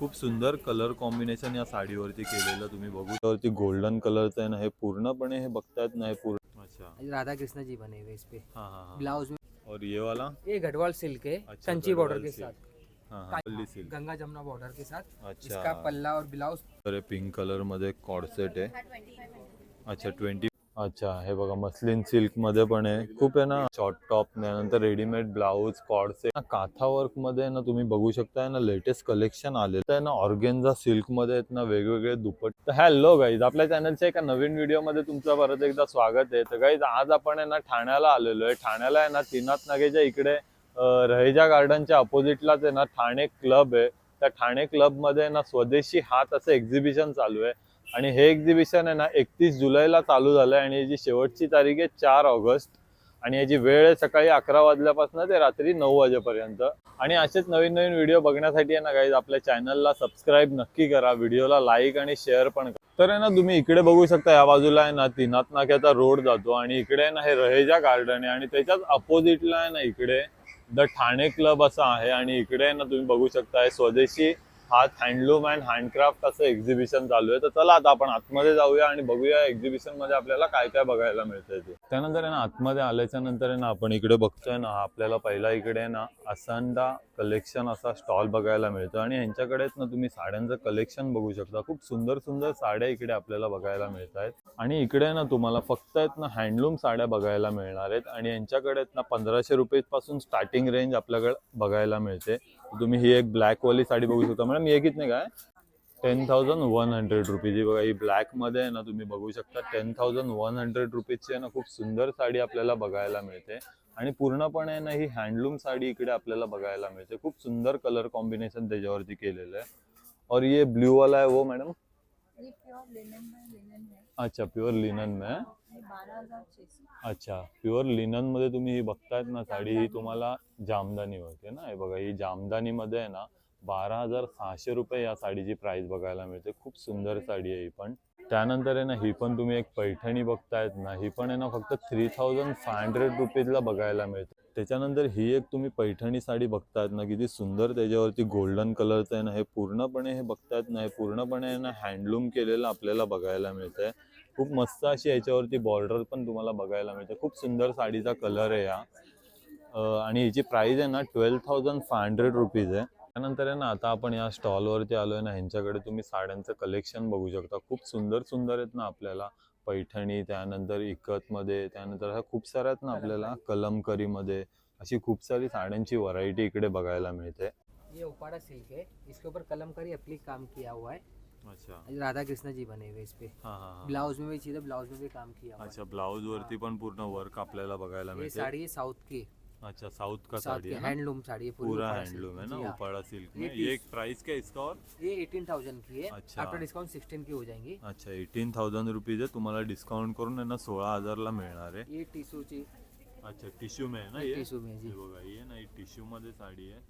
खूप सुंदर colour combination या साडीवरती केलेलं तुम्ही बघू वरती गोल्डन कलरचं आहे ना, हे पूर्णपणे हे बघतायत ना, हे पूर्ण अच्छा राधा कृष्ण जी बने हुए इस पे। हाँ हाँ हाँ। ब्लाउज में और ये वाला ये गढ़वाल सिल्क है, अच्छा कंची बॉर्डर गढ़वाल के सिल्क। साथ। हाँ हाँ पल्ली सिल्क। गंगा जमुना बॉर्डर के साथ अच्छा इसका पल्ला और ब्लाउज। तर पिंक कलर मध्ये कॉर्सेट आहे। अच्छा 20 अच्छा हे बघा मस्लिन सिल्क मध्ये पण आहे, खूप आहे ना शॉर्ट टॉप त्यानंतर रेडीमेड ब्लाऊज कॉर्सेट काथा वर्क मध्ये ना तुम्ही बघू शकता ना, लेटेस्ट कलेक्शन आलेलं आहे ना ऑर्गेन्झा सिल्क मध्ये आहेत ना वेगवेगळे दुपट्टे। हॅलो गाईज, आपल्या चॅनलच्या एका नवीन व्हिडिओ मध्ये तुमचं परत एकदा स्वागत आहे। तर गाईज आज आपण आहे ना ठाण्याला आलेलो आहे। ठाण्याला आहे ना तीनाथ नगेच्या इकडे रहेजा गार्डनच्या अपोजिटलाच आहे ना ठाणे क्लब आहे। त्या ठाणे क्लब मध्ये ना स्वदेशी हात असं एक्झिबिशन चालू आहे आणि हे एक्झिबिशन आहे ना 31 जुलैला चालू झालंय आणि याची शेवटची तारीख आहे 4 ऑगस्ट आणि याची वेळ आहे सकाळी 11 वाजल्यापासून ते रात्री 9 वाजेपर्यंत। आणि असेच नवीन नवीन व्हिडिओ बघण्यासाठी आहे ना गाईज आपल्या चॅनलला सबस्क्राईब नक्की करा, व्हिडिओला लाईक आणि शेअर पण करा। तर आहे ना तुम्ही इकडे बघू शकता या बाजूला आहे ना तीनाथ नाक्याचा रोड जातो आणि इकडे आहे ना हे रहेजा गार्डन आहे आणि त्याच्याच अपोजिटला आहे ना इकडे द ठाणे क्लब असं आहे आणि इकडे ना तुम्ही बघू शकता स्वदेशी हात हँडलूम अँड हँडक्राफ्ट असं एक्झिबिशन चालू आहे। तर चला आता आपण आतमध्ये जाऊया आणि बघूया एक्झिबिशन मध्ये आपल्याला काय काय बघायला मिळतंय ते। त्यानंतर आहे ना आतमध्ये आल्याच्या नंतर आहे ना आपण इकडे बघतोय ना आपल्याला पहिला इकडे ना असंडा कलेक्शन असा स्टॉल बघायला मिळतो आणि यांच्याकडेच ना तुम्ही साड्यांचं कलेक्शन बघू शकता। खूप सुंदर सुंदर साड्या इकडे आपल्याला बघायला मिळत आहेत आणि इकडे ना तुम्हाला फक्त आहेत ना हँडलूम साड्या बघायला मिळणार आहेत आणि यांच्याकडे ना 1500 रुपयापासून स्टार्टिंग रेंज आपल्याकडे बघायला मिळते। तुम्ही ही एक ब्लॅक वाली साडी बघू शकता मॅडम, ये कितने का है? 10,100 रुपीज। बघा ही ब्लॅक मध्ये आहे ना तुम्ही बघू शकता 10,100 रुपीजची आहे ना खूप सुंदर साडी आपल्याला बघायला मिळते आणि पूर्णपणे ना ही हँडलूम साडी इकडे आपल्याला बघायला मिळते। खूप सुंदर कलर कॉम्बिनेशन त्याच्यावरती केलेलं आहे। और ये ब्लू वाला है वो मैडम? ये प्योर लिनन है। अच्छा प्युअर लिनन में है? ये 12,600। अच्छा प्युअर लिनन मध्ये तुम्ही ही बघतायत ना साडी, ही तुम्हाला जामदानी होते ना, हे बघा ही जामदानी मध्ये आहे ना 12,600 रुपये या साडीची प्राइस बघायला मिळते। खूप सुंदर साडी आहे ही पण। त्यानंतर आहे ना ही पण तुम्ही एक पैठणी बघतायत ना, ही पण आहे ना फक्त 3,500 रुपीजला बघायला मिळते। त्याच्यानंतर ही एक तुम्ही पैठणी साडी बघतायत ना, किती सुंदर त्याच्यावरती गोल्डन कलरचं आहे ना, हे पूर्णपणे हे बघतायत ना, हे पूर्णपणे आहे ना हँडलूम केलेलं आपल्याला बघायला मिळतंय। खूप मस्त अशी याच्यावरती बॉर्डर पण तुम्हाला बघायला मिळते। खूप सुंदर साडीचा कलर आहे या आणि हिची प्राइस आहे ना 12,500 रुपीज आहे। त्यानंतर आहे ना आता आपण या स्टॉलवरती आलोय ना, ह्यांच्याकडे तुम्ही साड्यांचं कलेक्शन बघू शकता। खूप सुंदर सुंदर आहेत ना आपल्याला पैठणी, त्यानंतर इकत मध्ये, त्यानंतर ह्या खूप साऱ्या आहेत ना आपल्याला कलमकरी मध्ये, अशी खूप सारी साड्यांची व्हरायटी इकडे बघायला मिळते। ये उपाड़ा सिल्क है, इसके ऊपर कलमकारी एप्लिक काम किया हुआ है। अच्छा राधा कृष्ण जी बने हुए इस पे। हाँ हाँ हाँ। ब्लाउज में भी सीधे ब्लाउज में भी काम किया हुआ है। अच्छा ब्लाउज वरती पण पूर्ण वर्क आपल्याला बघायला ये मिळते। साड़ी है साउथ की, अच्छा साउथ का साउथ साड़ी की है ना? हैंडलूम साड़ी है, पूरी पूरा उपाड़ा हैंडलूम सिल्क। है ना जी हाँ। उपाड़ा सिल्क ये में। ये एक प्राइस क्या है इसका? और ये 18,000 की है। अच्छा। आफ्टर डिस्काउंट 16 की हो जाएंगी। अच्छा 18,000 रुपीज आहे, तुम्हाला डिस्काउंट करून आहे ना 16,000 ला मिळणार आहे। ये टिश्यू ची, अच्छा टिश्यू में है ना ये? टिश्यू में जी। ये बघा ये ना ये टिश्यू मध्ये साड़ी है।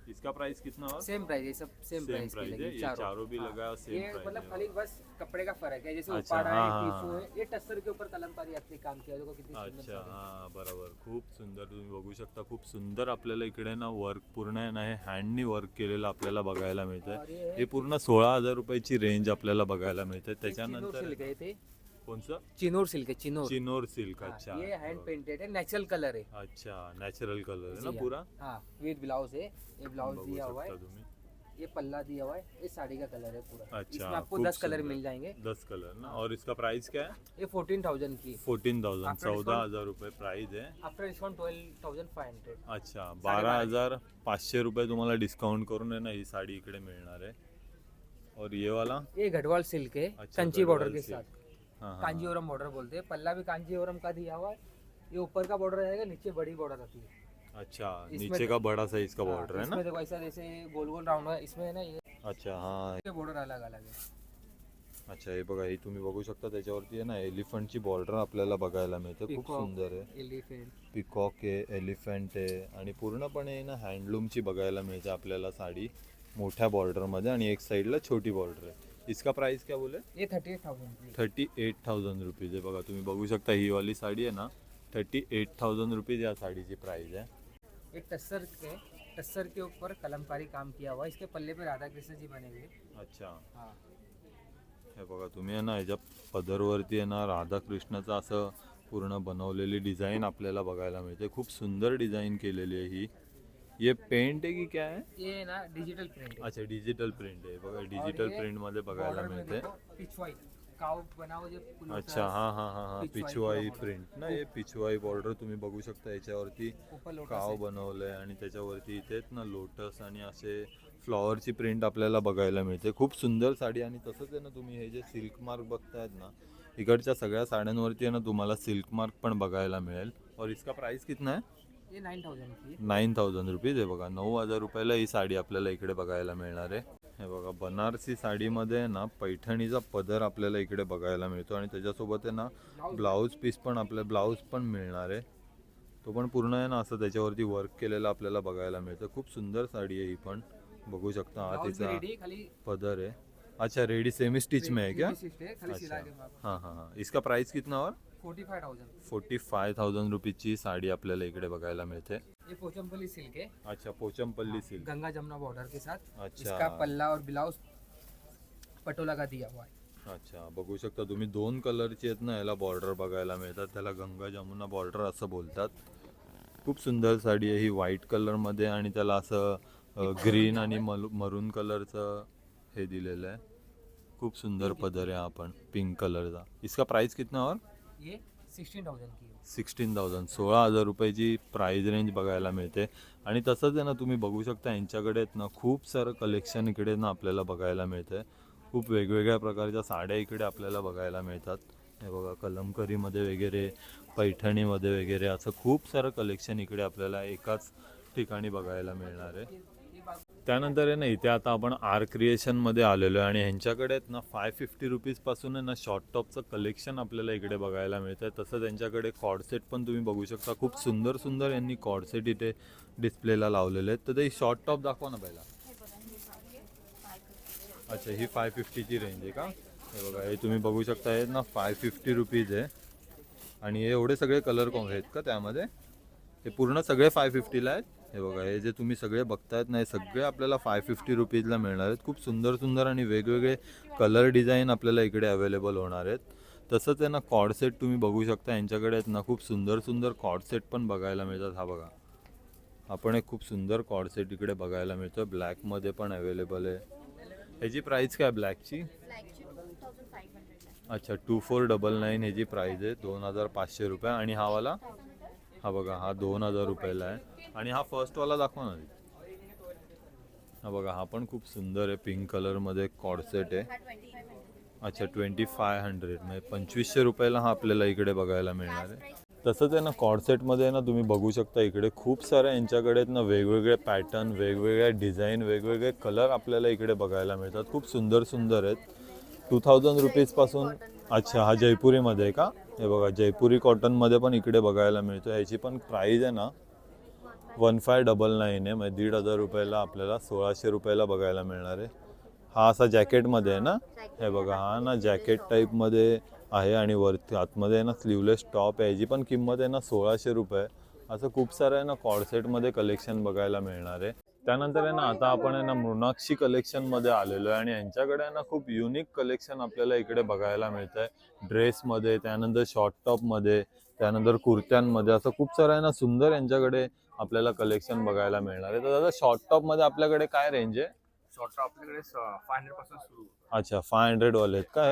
इसका प्राइस कितना हुआ? सेम प्राइस है, सब सेम प्राइस प्राइस की है, लगी ये चारों भी लगा है सेम ये प्राइस मतलब है। खाली बस कपड़े का फर्क है, जैसे अच्छा, उपाड़ा हाँ, है, हाँ, टिश्यू हाँ। है, ये टस्सर के ऊपर कलमकारी एप्लिक काम किया है, देखो कितनी सुंदर अच्छा साड़ी है। हा बरोबर, खूप सुंदर तुम्ही बघू शकता। खूप सुंदर आपल्याला इकडे ना वर्क पूर्ण आहे ना हे हँडनी वर्क केलेलं आपल्याला बघायला मिळतंय। हे पूर्ण 16,000 रुपयाची रेंज आपल्याला बघायला मिळते। चिनोर त्याच्यानंतर सिल्क है ते, कोणचं? चिनोर सिल्क है, चिनोर। चिनोर सिल्क। हाँ, अच्छा ये हैंड पेंटेड है, नेचुरल कलर है। अच्छा नॅचरल कलर है ना जी हाँ। पूरा? हाँ विद ब्लाउज है, ये ब्लाउज बघू दिया हुआ है, शकता तुम्ही। ये पल्ला दिया हुआ है, ये साड़ी का कलर है पूरा। अच्छा, इसमें आपको खूब 10 कलर सुंदर। मिल जाएंगे। 10 कलर ना। और इसका प्राइस क्या है? ये 14,000 की, 14,000 After discount- 14,000 रुपये प्राइस है। After discount 12,500। अच्छा 12,500 रुपये तुम्हाला डिस्काउंट करून आहे ना ही साडी इकडे मिळणार आहे। और ये वाला? ये गढ़वाल सिल्क है, अच्छा, कंची बॉर्डर गढ़वाल के सिल्क। साथ। हाँ हाँ कांजीवरम बॉर्डर बोलते हैं, पल्ला भी कांजीवरम का दिया हुआ है। ये ऊपर का बॉर्डर रहेगा, नीचे बड़ी बॉर्डर आती है। अच्छा इसमें नीचे का बड़ा साइज का हाँ, बॉर्डर है ना? इसमें देखो ऐसा जैसे गोल गोल राउंड है, इसमें है ना ये अच्छा हाँ। बॉर्डर अलग अलग है। अच्छा हे बघा ही तुम्ही बघू शकता त्याच्यावरती आहे ना एलिफंटची बॉर्डर आपल्याला बघायला मिळते। खूप Peacock, सुंदर आहे। एलिफेंट, पिकॉक आहे, एलिफंट आहे आणि पूर्णपणे ना हँडलूमची बघायला मिळते आपल्याला साडी मोठ्या बॉर्डरमध्ये आणि एक साईडला छोटी बॉर्डर आहे। इसका प्राइस क्या बोले? ये 38,000 की। 38,000 रुपीज आहे। बघा तुम्ही बघू शकता ही वाली साडी आहे ना 38,000 रुपीज या साडीची प्राइस आहे। ये टस्सर के टस्सर के ऊपर कलमकारी काम किया हुआ है। इसके पल्ले पे राधा कृष्ण जी बने हुए। अच्छा, हाँ, हे बघा तुम्ही आहे ना ह्याच्या पदरवरती आहे ना राधाकृष्णाचं असं पूर्ण बनवलेली डिझाईन आपल्याला बघायला मिळते. खूप सुंदर डिझाईन केलेली आहे ही. ये पेंट आहे की क्या है? ये ना डिजिटल प्रिंट है। अच्छा, डिजिटल प्रिंट आहे बघा. डिजिटल ये प्रिंट मध्ये बघायला बॉर्डर में मिळते. देखो पिछवाई काव बनाव जे फुल अच्छा, हा हा हा हा, पिछवाई border. प्रिंट ना, हे पिछवाई बॉर्डर तुम्ही बघू शकता. याच्यावरती ऊपर लोटस काव है। बनवलंय आणि त्याच्यावरती इथेच ना लोटस आणि असे फ्लॉवरची प्रिंट आपल्याला बघायला मिळते. खूप सुंदर साडी. आणि तसंच आहे ना तुम्ही हे जे सिल्क मार्क बघतायत ना, इकडच्या सगळ्या साड्यांवरती आहे ना तुम्हाला सिल्क मार्क पण बघायला मिळेल. और इसका प्राइस कितना है? ये 9000 की है। 9000 रुपीज आहे बघा. 9000 रुपयाला ही साडी आपल्याला इकडे बघायला मिळणार आहे. हे बघा बनारसी साडीमध्ये ना पैठणीचा पदर आपल्याला इकडे बघायला मिळतो आणि त्याच्यासोबत आहे ना ब्लाऊज पीस पण आपल्या ब्लाऊज पण मिळणार आहे. तो पण पूर्ण आहे ना असं त्याच्यावरती वर्क केलेलं आपल्याला बघायला मिळतं. खूप सुंदर साडी आहे ही पण. बघू शकता हा ब्लाउज भी तिचा रेडी खाली पदर है. अच्छा, रेडी सेमी स्टिच में है क्या? सिस्ट है, खाली सिला अच्छा, के बाद हाँ हाँ हाँ. इसका प्राइस कितना और? 45000। 45,000 रुपीची साडी आपल्याला इकडे बघायला मिळते. ये पोचमपल्ली सिल्क है। अच्छा, पोचमपल्ली सिल्क. गंगा जमुना बॉर्डर के साथ। अच्छा. इसका पल्ला और ब्लाउज पटोला का दिया हुआ है। अच्छा, बघू शकता तुम्ही 2 कलरची आहेत ना याला बॉर्डर बघायला मिळतात. त्याला गंगा जमुना बॉर्डर असं बोलतात. खूप सुंदर साडी आहे ही. व्हाईट कलरमध्ये आणि त्याला असं ग्रीन आणि मरून कलरचं हे दिलेलं आहे. खूप सुंदर पदर आहे हा पण पिंक कलरचा. इसका प्राइस कितना और? ये 16000 की है। 16,000 16,000 रुपयाची प्राइस रेंज बघायला मिळते. आणि तसंच आहे ना तुम्ही बघू शकता यांच्याकडे आहेत ना खूप सारं कलेक्शन इकडे ना आपल्याला बघायला मिळतं. खूप वेगवेगळ्या प्रकारच्या साड्या इकडे आपल्याला बघायला मिळतात. हे बघा कलमकरीमध्ये वगैरे, पैठणीमध्ये वगैरे असं खूप सारं कलेक्शन इकडे आपल्याला एकाच ठिकाणी बघायला मिळणार आहे. त्यानंतर आहे ना इथे आता आपण आर क्रिएशनमध्ये आलेलो आहे आणि ह्यांच्याकडे आहेत ना 550 रुपीजपासून आहे ना शॉर्ट टॉपचं कलेक्शन आपल्याला इकडे बघायला मिळतं आहे. तसं त्यांच्याकडे कॉर्डसेट पण तुम्ही बघू शकता. खूप सुंदर सुंदर यांनी कॉर्डसेट इथे डिस्प्लेला लावलेले आहेत. तर ते शॉर्ट टॉप दाखवा ना पहिला. अच्छा, ही 550ची रेंज आहे का? हे बघा हे तुम्ही बघू शकता हे ना 550 रुपीज आहे. आणि हे एवढे सगळे कलर आहेत का त्यामध्ये? हे पूर्ण सगळे 550ला आहेत. हे बघा हे जे तुम्ही सगळे बघतायत ना हे सगळे आपल्याला 550 रुपीजला मिळणार आहेत. खूप सुंदर सुंदर आणि वेगवेगळे कलर डिझाईन आपल्याला इकडे अवेलेबल होणार आहेत. तसंच आहे ना कॉर्डसेट तुम्ही बघू शकता यांच्याकडे आहेत ना खूप सुंदर सुंदर कॉर्डसेट पण बघायला मिळतात. हा बघा आपण एक खूप सुंदर कॉर्डसेट इकडे बघायला मिळतो. ब्लॅकमध्ये पण अवेलेबल आहे. ह्याची प्राईस काय ब्लॅकची? अच्छा, 2499 ह्याची प्राईज आहे. 2500 रुपये. आणि हा वाला हा बघा हा 2000 रुपयाला आहे. आणि हा फर्स्टवाला दाखवा ना. हा बघा हा पण खूप सुंदर आहे. पिंक कलरमध्ये कॉर्डसेट आहे. अच्छा, 2500 म्हणजे 2500 रुपयाला हा आपल्याला इकडे बघायला मिळणार आहे. तसंच आहे ना कॉर्डसेटमध्ये ना तुम्ही बघू शकता इकडे खूप साऱ्या यांच्याकडे आहेत ना वेगवेगळे पॅटर्न, वेगवेगळ्या डिझाईन, वेगवेगळे कलर आपल्याला इकडे बघायला मिळतात. खूप सुंदर सुंदर आहेत. 2000 रुपीजपासून. अच्छा, हा जयपुरीमध्ये आहे का? हे बघा जयपुरी कॉटनमध्ये पण इकडे बघायला मिळतो. ह्याची पण प्राईज आहे ना 1599 आहे. म्हणजे 1500 रुपयाला आपल्याला 1600 रुपयाला बघायला मिळणार आहे. हा असा जॅकेटमध्ये आहे ना? हे बघा हा ना जॅकेट टाईपमध्ये आहे आणि वरती आतमध्ये आहे ना स्लीवलेस टॉप आहे. याची पण किंमत आहे ना 1600 रुपये. असं खूप सारं आहे ना कॉर्डसेटमध्ये कलेक्शन बघायला मिळणार आहे. त्यानंतर आहे ना आता आपण आहे ना मृणाक्षी कलेक्शनमध्ये आलेलो आहे आणि यांच्याकडे आहे ना खूप युनिक कलेक्शन आपल्याला इकडे बघायला मिळतं आहे. ड्रेसमध्ये, त्यानंतर शॉर्ट टॉपमध्ये, त्यानंतर कुर्त्यांमध्ये असं खूप सारं आहे ना सुंदर यांच्याकडे आपल्याला कलेक्शन बघायला मिळणार आहे. तर दादा शॉर्ट टॉपमध्ये आपल्याकडे काय रेंज आहे? शॉर्ट टॉप आपल्याकडे 500 पासून सुरू. अच्छा, 500 वाले आहेत का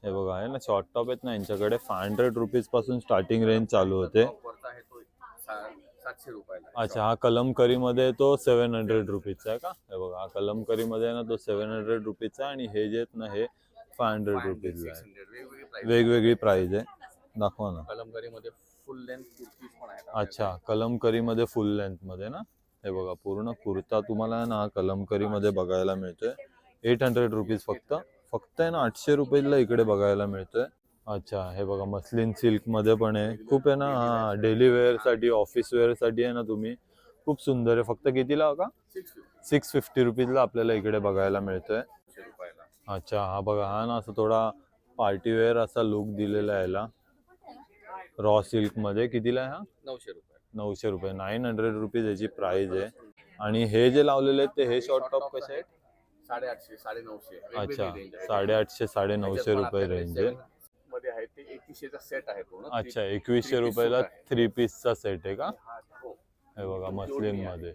हे बघा आहे ना शॉर्ट टॉप आहेत ना यांच्याकडे 500 रुपीजपासून स्टार्टिंग रेंज चालू होते. 700 रुपयाला. अच्छा, हा कलमकरीमध्ये तो 700 रुपीजचा आहे का? हे बघा हा कलमकरीमध्ये आहे ना तो 700 रुपीजचा आणि हे जे आहेत ना हे 500 रुपीजला आहे. वेगवेगळी प्राइस आहे. दाखवा ना. कलमकारीमध्ये फुल लेंथ कुर्तीज पण आहेत. अच्छा, कलमकरीमध्ये फुल लेंथमध्ये ना. हे बघा पूर्ण कुर्ता तुम्हाला ना कलमकरीमध्ये बघायला मिळतोय. 800 रुपीज फक्त आहे ना 800 रुपयाला इकडे बघायला मिळतोय. अच्छा, हे बघा मस्लिन सिल्कमध्ये पण आहे. खूप आहे ना हा डेली वेअरसाठी, ऑफिस वेअरसाठी आहे ना तुम्ही खूप सुंदर आहे. फक्त कितीला का? 650 रुपीजला आपल्याला इकडे बघायला मिळतोय. अच्छा, हा बघा हा ना असं थोडा पार्टीवेअर असा लुक दिलेला आहे याला. रॉ सिल्कमध्ये कितीला आहे हा? 900 रुपये. 900 रुपये. 900 रुपीज याची प्राइस आहे. आणि हे जे लावलेले आहेत ते हे शॉर्ट टॉप कसे आहेत? 850 950 अच्छा 850 950 रुपये रेंज आहे. मध्ये आहे ते 2100 चा सेट आहे पूर्ण. अच्छा 2100 रुपयाला 3 पीसचा सेट आहे का? हो. हे बघा मस्लिन मध्ये.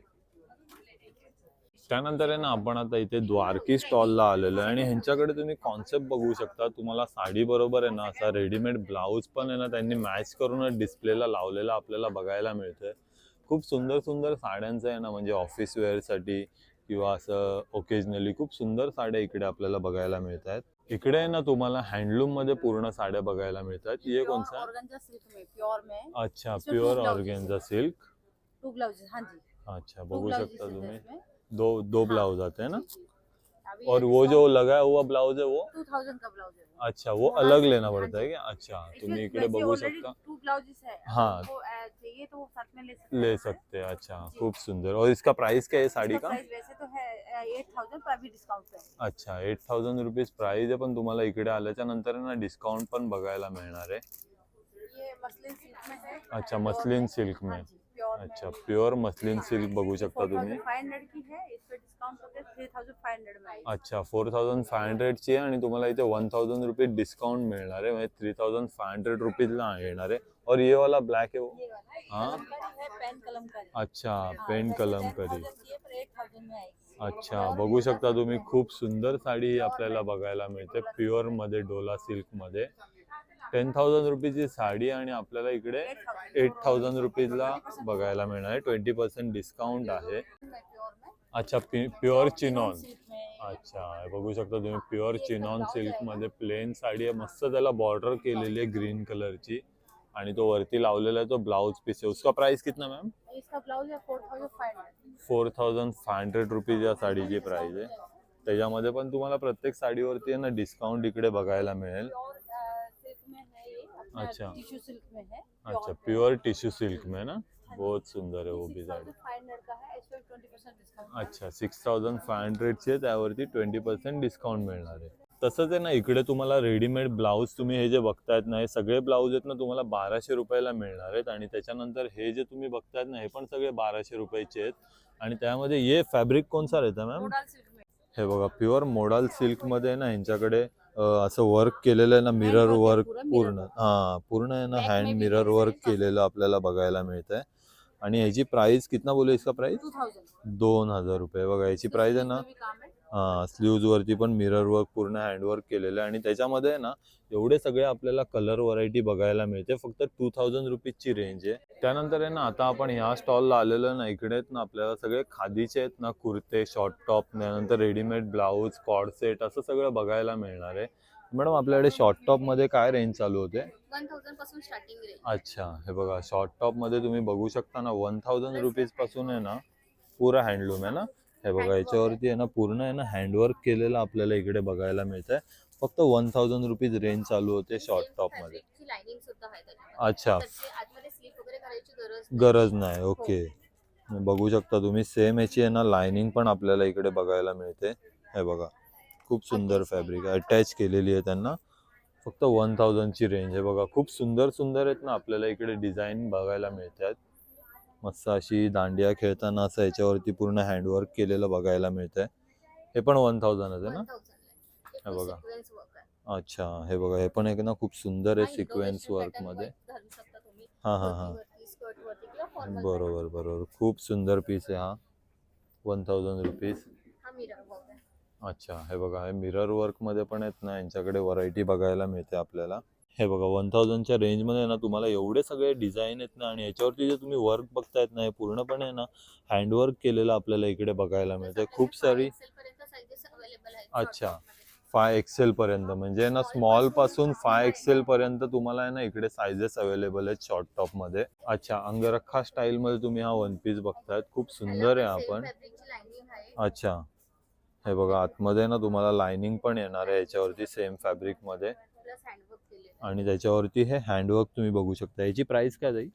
त्यानंतर आहे ना आपण आता इथे द्वारकी स्टॉलला आलेलो आहे आणि ह्यांच्याकडे तुम्ही कॉन्सेप्ट बघू शकता. तुम्हाला साडी बरोबर आहे ना असा रेडीमेड ब्लाऊज पण आहे ना त्यांनी मॅच करून डिस्प्लेला लावलेला आपल्याला बघायला मिळतंय. खूप सुंदर सुंदर साड्यांचं आहे ना म्हणजे ऑफिस वेअरसाठी किंवा असं ओकेजनली खूप सुंदर साड्या इकडे आपल्याला बघायला मिळत आहेत. इकडे आहे ना तुम्हाला हँडलूम मध्ये पूर्ण साड्या बघायला मिळतात. ये कौन सा? ऑर्गेन्जा सिल्क में, प्योर में। अच्छा इसमें pure two blouses organza silk. 2 blouses, हाँ जी। अच्छा 2 बघू ब्लाउजेस शकता हैं तुम्ही इसमें। दो ब्लाउज आते हैं ना. जी, जी। अभी और ये वो जो लगाया हुआ ब्लाउज है वो 2000 का ब्लाउज है वो। अच्छा वो मोड़ा अलग सिल्क, लेना हाँ पड़ता है जी। क्या? अच्छा इसमें तुम्ही इकडे वैसे बघू already शकता. 2 ब्लाउजेस है। अगर हाँ। उनको चाहिए तो वो साथ में ले सकते हैं। ले सकते हैं. अच्छा खूप सुंदर. और इसका प्राइस क्या है साड़ी इसका का? प्राइस वैसे तो है 8000 पर अभी डिस्काउंट पे है। अच्छा 8000 रुपीज प्राइस आहे पण तुम्हाला इकडे आल्याच्या नंतर ना डिस्काउंट पण बघायला मिळणार आहे. ये मसलिन सिल्क में है। अच्छा मस्लिन सिल्क में. हाँ जी, प्योर में। अच्छा प्योर मस्लिन सिल्क बघू शकता तुम्ही. 4500 की है, इस पे डिस्काउंट होकर 3500 में आएगी। अच्छा 4500 ची आहे आणि तुम्हाला इथे 1000 रुपीज डिस्काउंट मिळणार आहे म्हणजे 3500 रुपीजला येणार आहे. और ये वाला ब्लैक है वो? ये वाला हाँ। कलमकारी है, पेन कलमकारी। अच्छा हाँ, पेन वैसे कलमकारी. 10,000 की है, पर 8000 में आएगी। अच्छा बघू शकता तुम्ही खूप सुंदर साडी आपल्याला बघायला मिळते प्युअर मध्ये डोला सिल्क मध्ये. 10,000 रुपीची साडी आणि आपल्याला इकडे 8000 रुपीजला बघायला मिळणार आहे. 20% डिस्काउंट आहे. प्योर में अच्छा प्युअर चिनॉन. सिल्क में। अच्छा हे बघू शकता तुम्ही प्युअर चिनॉन सिल्क मध्ये प्लेन साडी आहे. मस्त त्याला बॉर्डर केलेली आहे ग्रीन कलरची आणि तो वरती लावलेला आहे तो ब्लाउज पीस आहे. उसका प्राइस कितना मॅम? इसका ब्लाउज है 4500। 4500 रुपीज या साडीची प्राइस आहे. त्याच्यामध्ये पण तुम्हाला प्रत्येक साडीवरती आहे ना डिस्काउंट इकडे बघायला मिळेल. प्योर सिल्क में है ये, अपना अच्छा. टिश्यू सिल्क में है। अच्छा प्योर टिश्यू सिल्क में ना बहुत सुंदर है वो भी साड़ी. 6500 का है, इस पे 20% डिस्काउंट। अच्छा 6500 ची आहे त्यावरती 20% डिस्काउंट मिळणार आहे. तसंच आहे ना इकडे तुम्हाला रेडीमेड ब्लाऊज तुम्ही हे जे बघतायत ना हे सगळे ब्लाऊज आहेत ना तुम्हाला 1200 रुपयाला मिळणार आहेत आणि त्याच्यानंतर हे जे तुम्ही बघतायत ना हे पण सगळे 1200 रुपयाचे आहेत. आणि त्यामध्ये ये फॅब्रिक कोणसा रहता मॅम? मोडाल सिल्क में। हे बघा प्युअर मोडाल सिल्क मध्ये ना यांच्याकडे असं वर्क केलेलं आहे ना मिरर वर्क पूर्ण. हा पूर्ण आहे ना Back हँड में भी मिरर है, वर्क साइड केलेलं आपल्याला बघायला मिळत आहे. आणि ह्याची प्राइस कितना बोले इसका प्राइस? 2000। 2000 रुपये. बघा याची प्राइस आहे ना. इसमें भी काम है। हा स्लीव्ज वरती पण मिरर वर्क पूर्ण हँडवर्क केलेलं आहे आणि त्याच्यामध्ये ना एवढे सगळे आपल्याला कलर व्हरायटी बघायला मिळते. फक्त 2000 रुपीजची रेंज आहे. त्यानंतर आहे ना आता आपण ह्या स्टॉलला आलेलो ना इकडे आहेत ना आपल्याला सगळे खादीचे आहेत ना कुर्ते शॉर्ट टॉप त्यानंतर रेडीमेड ब्लाऊज कॉर्ड सेट असं सगळं बघायला मिळणार आहे. मॅडम आपल्याकडे शॉर्ट टॉप मध्ये काय रेंज चालू होते? 1000 पासून स्टार्टिंग रेंज। अच्छा हे बघा शॉर्ट टॉप मध्ये तुम्ही बघू शकता ना 1000 रुपीज पासून आहे ना पुरा हँडलूम आहे ना. हे बघा याच्यावरती आहे ना पूर्ण आहे ना हँडवर्क केलेलं आपल्याला इकडे बघायला मिळत आहे. फक्त 1000 रुपीज रेंज चालू होते शॉर्ट टॉप मध्ये. लाइनिंग सुद्धा आहे त्याच्यामध्ये। अच्छा त्याची आतमध्ये स्लीप वगैरे करायची गरज नाही. ओके बघू शकता तुम्ही सेम याची आहे ना लाइनिंग पण आपल्याला इकडे बघायला मिळते. हे बघा खूप सुंदर फॅब्रिक अटॅच केलेली आहे त्यांना. फक्त 1000 ची रेंज आहे. बघा खूप सुंदर सुंदर आहेत ना आपल्याला इकडे डिझाईन बघायला मिळतात. मस्त अशी दांडिया खेळताना असं याच्यावरती पूर्ण हँडवर्क केलेलं बघायला मिळतंय. हे पण 1000च आहे ना. हे बघा. अच्छा हे बघा हे पण एक ना खूप सुंदर आहे सिक्वेन्स वर्क मध्ये. हा हा हा बरोबर बरोबर खूप सुंदर पीस आहे हा. 1000 रुपीज. अच्छा हे बघा हे मिरर वर्क मध्ये पण आहेत ना यांच्याकडे व्हरायटी बघायला मिळते आपल्याला. हे बघा 1000च्या रेंज मध्ये ना तुम्हाला एवढे सगळे डिझाईन आहेत ना आणि याच्यावरती जे तुम्ही वर्क बघतायत ना हे पूर्णपणे ना हँडवर्क केलेलं आपल्याला इकडे बघायला मिळते. खूप सारी. अच्छा 5XL पर्यंत म्हणजे ना स्मॉल पासून 5XL पर्यंत तुम्हाला आहे ना इकडे सायझेस अवेलेबल आहेत शॉर्ट टॉप मध्ये. अच्छा अंगरखा स्टाईल मध्ये तुम्ही हा वन पीस बघतायत. खूप सुंदर आहे हा पण. अच्छा हे बघा आतमध्ये ना तुम्हाला लाइनिंग पण येणार आहे याच्यावरती सेम फॅब्रिक मध्ये आणि त्याच्यावरती हे हँडवर्क तुम्ही बघू शकता. याची प्राइस काय जाईल?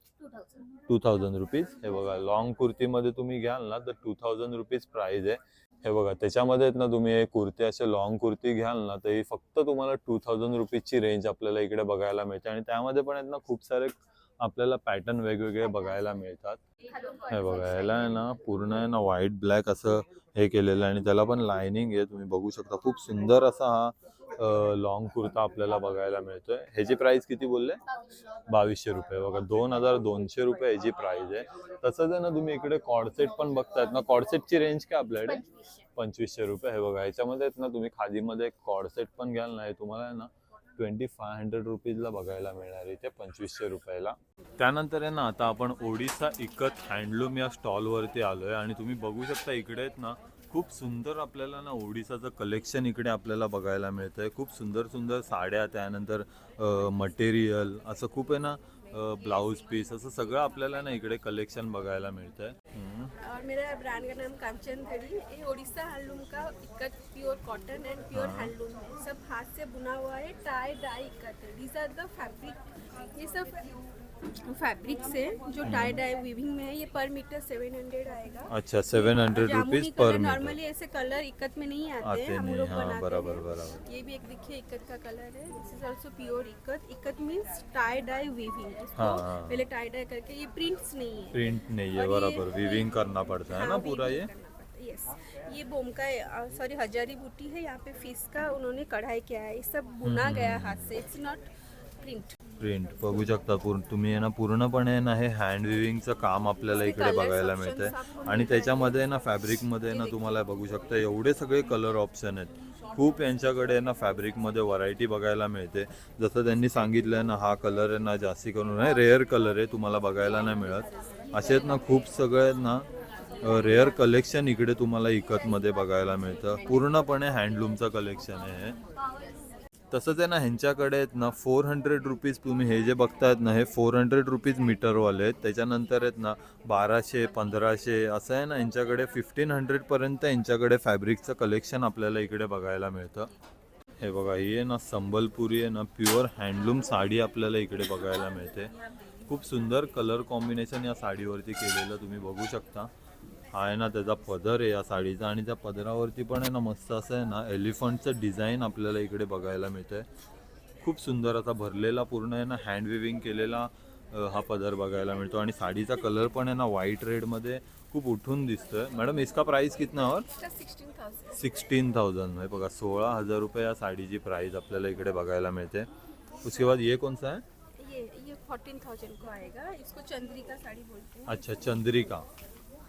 2000 रुपीज. हे बघा लॉंग कुर्तीमध्ये तुम्ही घ्याल ना तर 2000 रुपीज प्राइस आहे. हे बघा त्याच्यामध्ये ना तुम्ही कुर्ती असे लॉंग कुर्ती घ्याल ना तर फक्त तुम्हाला 2000 रुपीजची रेंज आपल्याला इकडे बघायला मिळते आणि त्यामध्ये पण आहेत ना खूप सारे आपल्याला पॅटर्न वेगवेगळे बघायला मिळतात. हे बघा, याला आहे ना पूर्ण आहे ना व्हाईट ब्लॅक असं हे केलेलं आहे आणि त्याला पण लाइनिंग आहे, तुम्ही बघू शकता. खूप सुंदर असा हा लॉंग कुर्ता आपल्याला बघायला मिळतोय. ह्याची प्राइस किती बोलले? 2200 रुपये. बघा 2200 रुपये ह्याची प्राइस आहे. तसंच आहे ना तुम्ही इकडे कॉर्डसेट पण बघतायत ना, कॉर्डसेटची रेंज काय आपल्याकडे? 2500 रुपये. हे बघा, ह्याच्यामध्ये ना तुम्ही खादीमध्ये कॉर्डसेट पण घ्याल ना, तुम्हाला आहे ना 2500 रुपीजला बघायला मिळणार इथे 2500 रुपयाला. त्यानंतर आहे ना आता आपण ओडिसा इकत हँडलूम या स्टॉलवरती आलोय आणि तुम्ही बघू शकता इकडे आहेत ना खूप सुंदर आपल्याला ना ओडिसाचं कलेक्शन इकडे आपल्याला बघायला मिळतंय. खूप सुंदर सुंदर साड्या, त्यानंतर मटेरियल असं खूप आहे ना, ब्लाउज पीस असं सगळं आपल्याला ना इकडे कलेक्शन बघायला मिळतंय. और मेरा ब्रांड का नाम कांचन धड़ी। ये उड़ीसा हैंडलूम का ikat pure cotton end pure handloom है। सब हाथ से बुना हुआ है, टाई डाई इक्कत है। दीज आर द फैब्रिक, ये सब फैब्रिक से जो टाई डाई वीविंग में है। ये पर मीटर 700 आएगा। अच्छा, 700 रुपीज पर मीटर. नॉर्मली ऐसे कलर इक्कत में नहीं आते हैं, हम लोग हाँ, बनाते बराबर हैं। बराबर. ये भी एक देखिए इक्कत का कलर है। This is also pure ikat. Ikat means tie dye weaving. इसको हाँ. पहले टाई डाई करके, ये प्रिंट्स नहीं है, प्रिंट नहीं है, और ये- बराबर वीविंग करना पड़ता है ना पूरा ये. यस, ये बोम का सॉरी हजारी बूटी है। यहाँ पे फिश का उन्होंने कढ़ाई किया है। ये सब बुना गया हाथ से, इट्स नॉट प्रिंट। प्रिंट बघू शकता. तुम्ही आहे ना पूर्णपणे ना हे हँड विविंगचं काम आपल्याला इकडे बघायला मिळतंय आणि त्याच्यामध्ये ना फॅब्रिकमध्ये ना तुम्हाला बघू शकता एवढे सगळे कलर ऑप्शन आहेत. खूप यांच्याकडे ना फॅब्रिकमध्ये व्हरायटी बघायला मिळते. जसं त्यांनी सांगितलं ना, हा कलर आहे ना जास्ती करून रेअर कलर आहे, तुम्हाला बघायला नाही मिळत. असे आहेत ना खूप सगळे ना रेअर कलेक्शन इकडे तुम्हाला इकतमध्ये बघायला मिळतं. पूर्णपणे हँडलूमचं कलेक्शन आहे. तसंच आहे ना ह्यांच्याकडे आहेत ना 400 रुपीज, तुम्ही हे जे बघतायत ना हे 400 रुपीज मीटरवाले आहेत. त्याच्यानंतर आहेत ना 1200, 1500 असं आहे ना यांच्याकडे 1500 पर्यंत यांच्याकडे फॅब्रिकचं कलेक्शन आपल्याला इकडे बघायला मिळतं. हे बघा, ही आहे ना संबलपुरी आहे ना प्युअर हँडलूम साडी आपल्याला इकडे बघायला मिळते. खूप सुंदर कलर कॉम्बिनेशन या साडीवरती केलेलं तुम्ही बघू शकता. हा आहे ना त्याचा पदर आहे या साडीचा आणि त्या पदरावरती पण आहे ना मस्त असं आहे ना एलिफंटचं डिझाईन आपल्याला इकडे बघायला मिळतंय. खूप सुंदर असा भरलेला पूर्ण आहे ना हँड विविंग केलेला हा पदर बघायला मिळतो आणि साडीचा कलर पण आहे ना व्हाईट रेडमध्ये खूप उठून दिसतोय. मॅडम इसका प्राइस कितना और? 16,000 है. बघा 16,000 रुपये या साडीची प्राइस आपल्याला इकडे बघायला मिळते. उसके बाद ये कौन सा है? ये 14,000 को आएगा। इसको चंद्रिका साड़ी बोलते हैं। अच्छा, चंद्रिका.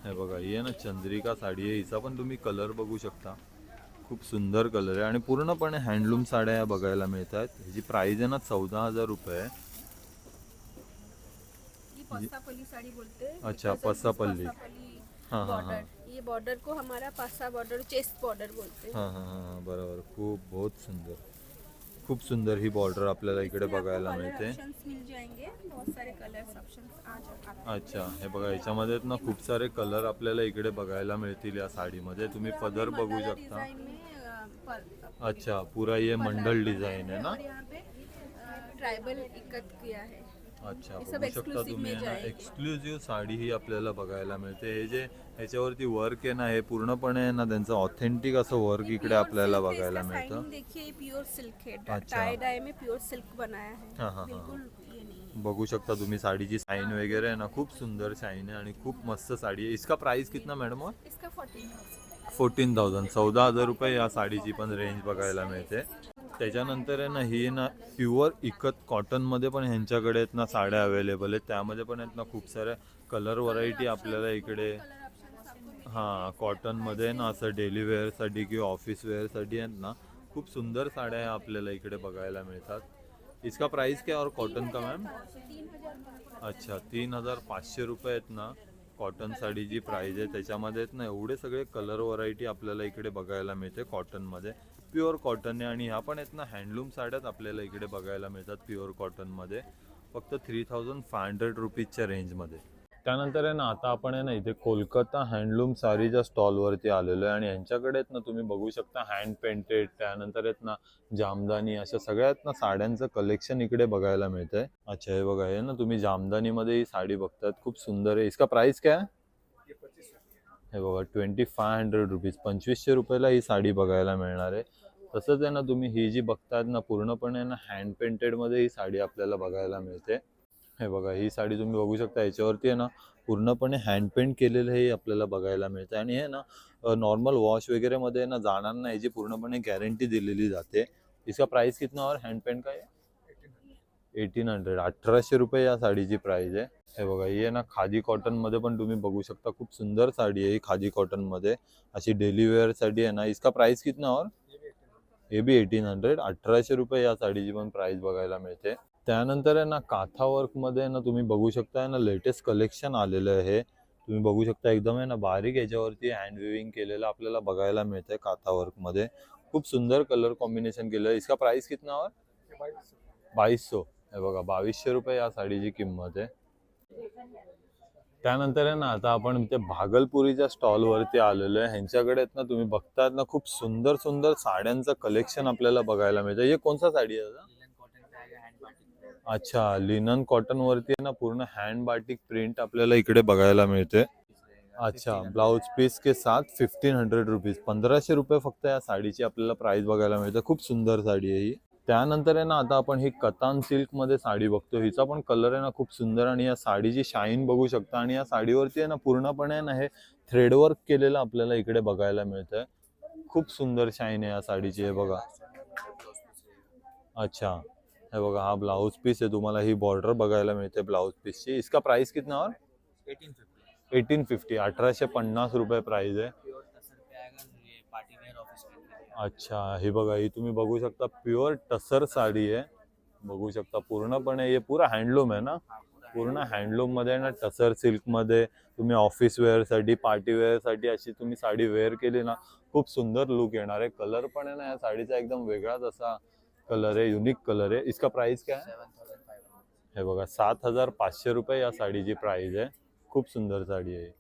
हे बघा, ही आहे ना चंद्रिका साडी आहे. हिचा पण तुम्ही कलर बघू शकता. खूप सुंदर कलर आहे आणि पूर्णपणे हँडलूम साड्या या बघायला मिळतात. ह्याची प्राइस आहे ना 14,000 रुपये. ये पस्सापल्ली साड़ी बोलते हैं। अच्छा, पस्सापल्ली. हाँ, हाँ, हाँ. ये बॉर्डर को हमारा पासा बॉर्डर, चेस्ट बॉर्डर बोलते हैं। हां हां हां, बरोबर. बहुत सुंदर, खूप सुंदर ही बॉर्डर आपल्याला इकडे बघायला मिळते. ऑप्शंस मिल जाएंगे, बहुत सारे कलर्स ऑप्शंस आ जाते हैं। अच्छा, हे बघा याच्यामध्ये ना खूप सारे कलर आपल्याला इकडे बघायला मिळतील या साडीमध्ये. तुम्ही पदर बघू शकता. डिजाइन में अच्छा, पूरा ये मंडल डिझाईन आहे ना. और यहाँ पे ट्राइबल इकत किया है। अच्छा, हे सब बघू शकता exclusive तुम्ही में आहे ना जाएंगे. एक्सक्लुझिव्ह साडी ही आपल्याला बघायला मिळते. हे जे ह्याच्यावरती वर्क आहे ना हे पूर्णपणे आहे ना त्यांचं ऑथेंटिक असं वर्क इकडे आपल्याला बघायला मिळतं. साइनिंग देखिए, प्योर सिल्क है। अच्छा. टाई डाई में प्योर सिल्क बनाया है। हाँ, हाँ, बिल्कुल ये नहीं है। बघू शकता तुम्ही साडीची शाईन वगैरे आहे ना खूप सुंदर शाईन आहे आणि खूप मस्त साडी आहे. इसका प्राइस कितना मॅडम? और इसका 14,000। 14,000, 14,000 रुपये या साडीची पण रेंज बघायला मिळते. त्याच्यानंतर आहे ना ही ना प्युअर इकत कॉटनमध्ये पण ह्यांच्याकडे आहेत ना साड्या अवेलेबल आहेत. त्यामध्ये पण आहेत ना खूप साऱ्या कलर व्हरायटी आपल्याला इकडे. हां, कॉटनमध्ये ना असं डेली वेअरसाठी किंवा ऑफिस वेअरसाठी आहेत ना खूप सुंदर साड्या ह्या आपल्याला इकडे बघायला मिळतात. इसका प्राइस क्या और कॉटन का मॅम? 3,000। अच्छा, 3,500 रुपये आहेत ना कॉटन साडीची प्राइस आहे. त्याच्यामध्ये आहेत ना एवढे सगळे कलर व्हरायटी आपल्याला इकडे बघायला मिळते कॉटनमध्ये. प्युअर कॉटन आहे आणि ह्या पण आहेत ना हँडलूम साड्याच आपल्याला इकडे बघायला मिळतात प्युअर कॉटनमध्ये, फक्त 3,500 रुपीजच्या रेंजमध्ये. त्यानंतर आहे ना आता आपण आहे ना इथे कोलकाता हँडलूम साडीच्या स्टॉलवरती आलेलो आहे आणि यांच्याकडे आहेत ना तुम्ही बघू शकता हँड पेंटेड, त्यानंतर आहेत ना जामदानी, अशा सगळ्या आहेत ना साड्यांचं कलेक्शन इकडे बघायला मिळतंय. अच्छा, हे बघा, हे ना तुम्ही जामदानीमध्ये ही साडी बघतात, खूप सुंदर आहे. इसका प्राइस क्या है? हे बघा 2500 रुपीज, 2500 रुपयाला ही साडी बघायला मिळणार आहे. तसंच आहे ना तुम्ही ही जी बघतात ना पूर्णपणे ना हँड पेंटेडमध्ये ही साडी आपल्याला बघायला मिळते. हे बघा ही साडी तुम्ही बघू शकता, याच्यावरती आहे ना पूर्णपणे हँड पेंट केलेलं हे आपल्याला बघायला मिळतं आणि हे ना नॉर्मल वॉश वगैरे मध्ये ना जाणार नाही, याची पूर्णपणे गॅरंटी दिलेली जाते. इसका प्राइस कितना और हँड पेंट का आहे 1800, 1800 रुपये या साडीची प्राइस आहे. हे बघा ही आहे ना खादी कॉटन मध्ये पण तुम्ही बघू शकता, खूप सुंदर साडी आहे ही खादी कॉटन मध्ये, अशी डेली वेअर साठी आहे ना. इसका प्राइस कितना और हे बी 1800, 1800 रुपये या साडीची पण प्राइस बघायला मिळते. त्यानंतर आहे ना काथा वर्क मध्ये ना तुम्ही बघू शकता ना लेटेस्ट कलेक्शन आलेलं आहे. तुम्ही बघू शकता एकदम आहे ना बारीक याच्यावरती हँड विविंग केलेलं आपल्याला बघायला मिळतंय काथा वर्क मध्ये. खूप सुंदर कलर कॉम्बिनेशन केलं आहे. इसका प्राइस कितना और 2200. हे बघा 2200 रुपये या साडीची किंमत आहे. त्यानंतर आहे ना आता आपण ते भागलपुरीच्या स्टॉल वरती आलेलो आहे. ह्यांच्याकडे आहेत ना तुम्ही बघतायत ना खूप सुंदर सुंदर साड्यांचं कलेक्शन आपल्याला बघायला मिळतं. हे कोणता साडी आहे दादा? अच्छा, लिनन कॉटन वरती आहे ना पूर्ण हँड बाटिक प्रिंट आपल्याला इकडे बघायला मिळते. अच्छा, ब्लाउज पीस के साथ 1500 रुपीज, 1500 रुपये फक्त या साडीची आपल्याला प्राइस बघायला मिळते. खूप सुंदर साडी आहे ही. त्यानंतर आहे ना आता आपण ही कतान सिल्क मध्ये साडी बघतो. हिचा पण कलर आहे ना खूप सुंदर आणि या साडीची शाईन बघू शकता आणि या साडीवरती आहे ना पूर्णपणे ना हे थ्रेड वर्क केलेलं आपल्याला इकडे बघायला मिळतंय. खूप सुंदर शाईन आहे या साडीची. हे बघा. अच्छा, हे बघा हा ब्लाउज पीस आहे, तुम्हाला ही बॉर्डर बघायला मिळते ब्लाउज पीसची. इसका प्राइस कितना और 1850, 1850 रुपये प्राइस आहे. अच्छा, हे बघा ही तुम्ही बघू शकता प्युअर टसर साडी आहे. बघू शकता पूर्णपणे हे पूरा हँडलूम आहे ना, पूर्ण हँडलूम मध्ये ना टसर सिल्क मध्ये तुम्ही ऑफिस वेअर साठी पार्टी वेअर साठी अशी तुम्ही साडी वेअर केली ना खूप सुंदर लुक येणार आहे. कलर पण आहे ना या साडीचा एकदम वेगळाच असा कलर आहे, युनिक कलर आहे. इसका प्राइस क्या है? हे बघा 7500 रुपये या साडीची प्राइस आहे. खूप सुंदर साडी आहे.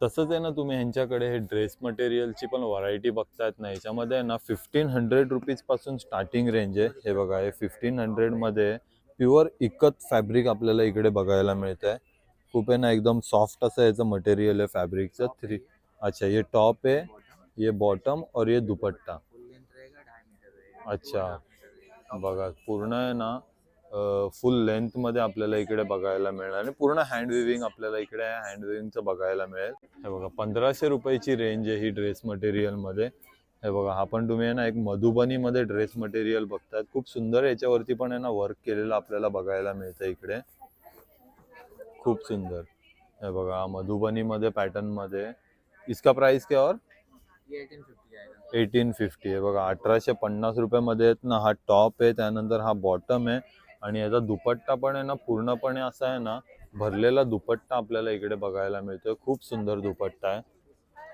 तसंच आहे ना तुम्ही ह्यांच्याकडे हे ड्रेस मटेरियलची पण व्हरायटी बघतायत ना, याच्यामध्ये ना 1500 रुपीज पासून स्टार्टिंग रेंज आहे. हे बघा हे 1500 मध्ये प्युअर इकत फॅब्रिक आपल्याला इकडे बघायला मिळत आहे. खूप आहे ना एकदम सॉफ्ट असं याचं मटेरियल आहे फॅब्रिकचं. अच्छा, ये टॉप है, ये बॉटम और ये दुपट्टा. अच्छा, बघा पूर्ण आहे ना फुल लेंथ मध्ये आपल्याला इकडे बघायला मिळणार आणि पूर्ण हँड विविंग आपल्याला इकडे हँड विविंगचं बघायला मिळेल. हे बघा 1500 रुपयाची रेंज आहे ही ड्रेस मटेरियल मध्ये. हे बघा हा पण तुम्ही आहे ना एक मधुबनी मध्ये ड्रेस मटेरियल बघतायत. खूप सुंदर याच्यावरती पण आहे ना वर्क केलेलं आपल्याला बघायला मिळतं इकडे. खूप सुंदर. हे बघा मधुबनी मध्ये पॅटर्न मध्ये. इसका प्राइस क्या और 1850 आहे. बघा 1850 रुपयामध्ये ना हा टॉप आहे, त्यानंतर हा बॉटम आहे आणि याचा दुपट्टा पण आहे ना पूर्णपणे असा आहे ना भरलेला दुपट्टा आपल्याला इकडे बघायला मिळतोय. खूप सुंदर दुपट्टा आहे,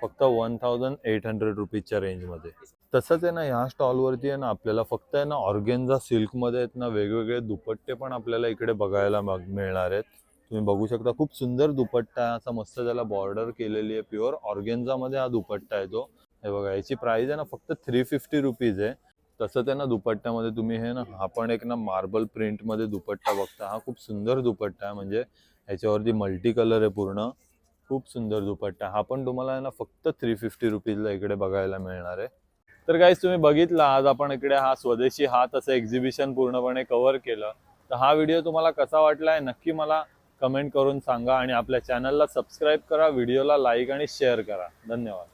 फक्त 1800 रुपीजच्या रेंजमध्ये. तसंच आहे ना ह्या स्टॉलवरती आहे ना आपल्याला फक्त आहे ना ऑर्गेन्झा सिल्कमध्ये आहेत ना वेगवेगळे दुपट्टे पण आपल्याला इकडे बघायला मिळणार आहेत. तुम्ही बघू शकता खूप सुंदर दुपट्टा आहे, असा मस्त त्याला बॉर्डर केलेली आहे. प्युअर ऑर्गेन्झामध्ये हा दुपट्टा आहे तो. हे बघा याची प्राइस आहे ना फक्त 350 रुपीज आहे. तसंच आहे ना दुपट्ट्यामध्ये तुम्ही हे ना हा पण एक ना मार्बल प्रिंट मध्ये दुपट्टा बघता. हा खूप सुंदर दुपट्टा आहे, म्हणजे ह्याच्यावरती मल्टी कलर आहे पूर्ण. खूप सुंदर दुपट्टा. हा पण तुम्हाला आहे ना फक्त 350 रुपीजला इकडे बघायला मिळणार आहे. तर गाईज तुम्ही बघितला आज आपण इकडे हा स्वदेशी हात असं एक्झिबिशन पूर्णपणे कव्हर केलं. तर हा व्हिडिओ तुम्हाला कसा वाटलाय नक्की मला कमेंट करून सांगा आणि आपल्या चॅनलला सबस्क्राईब करा, व्हिडिओला लाईक आणि शेअर करा. धन्यवाद.